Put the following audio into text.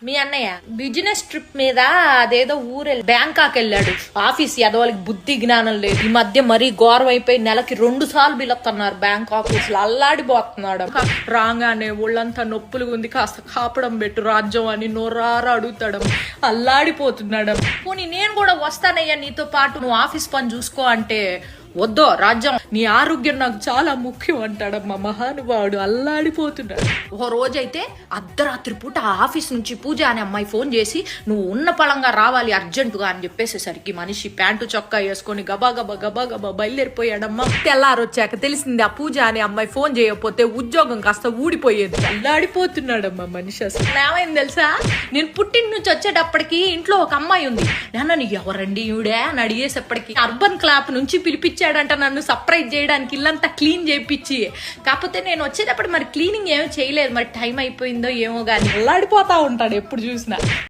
మీ అన్నయ్య business trip మీద అదేదో బ్యాంకాక్ వెళ్ళాడు. ఆఫీస్ ఎదవాళ్ళకి బుద్ధి జ్ఞానం లేదు. ఈ మధ్య మరీ ఘోరం అయిపోయి నెలకి 2 సార్లు పిలుస్తున్నారు బ్యాంకాక్. అసలు అల్లాడిపోతున్నాడు. రాగానే ఒళ్ళంతా నొప్పులు ఉంది, కాస్త కాపడం పెట్టు రాజ్యం అని నోరారా అడుగుతాడు. అల్లాడిపోతున్నాడు. పోనీ నేను కూడా వస్తానయ్యా నీతో పాటు, నువ్వు ఆఫీస్ పని చూసుకో అంటే, వద్దో రాజ్యం, నీ ఆరోగ్యం నాకు చాలా ముఖ్యం అంటాడమ్మా మహానుభావుడు. అల్లాడిపోతున్నాడు. ఓ రోజైతే అర్ధరాత్రి పూట ఆఫీస్ నుంచి పూజ అనే అమ్మాయి ఫోన్ చేసి, నువ్వు ఉన్న పళంగా రావాలి అర్జెంటుగా అని చెప్పేసేసరికి మనిషి ప్యాంటు చొక్కా వేసుకొని గబా గబా గబా గబా బయలుదేరిపోయాడమ్మా. తెల్లారొచ్చాక తెలిసింది ఆ పూజ అనే అమ్మాయి ఫోన్ చేయకపోతే ఉద్యోగం కాస్త ఊడిపోయేది. అల్లాడిపోతున్నాడమ్మా మనిషి. అసలు ఏమైంది తెలుసా, నేను పుట్టిన నుంచి వచ్చేటప్పటికి ఇంట్లో ఒక అమ్మాయి ఉంది. నాన్న ఎవరండి ఈవిడే అని అడిగేసేప్పటికి అర్బన్ క్లాప్ నుంచి పిలిపించాడంట నన్ను సర్ప్రైజ్ చేయడానికి, ఇల్లంతా క్లీన్ చేయించి. కాకపోతే నేను వచ్చేటప్పుడు మరి క్లీనింగ్ ఏమీ చేయలేదు, మరి టైం అయిపోయిందో ఏమో గానీ అల్లాడిపోతా ఉంటాడు ఎప్పుడు చూసినా.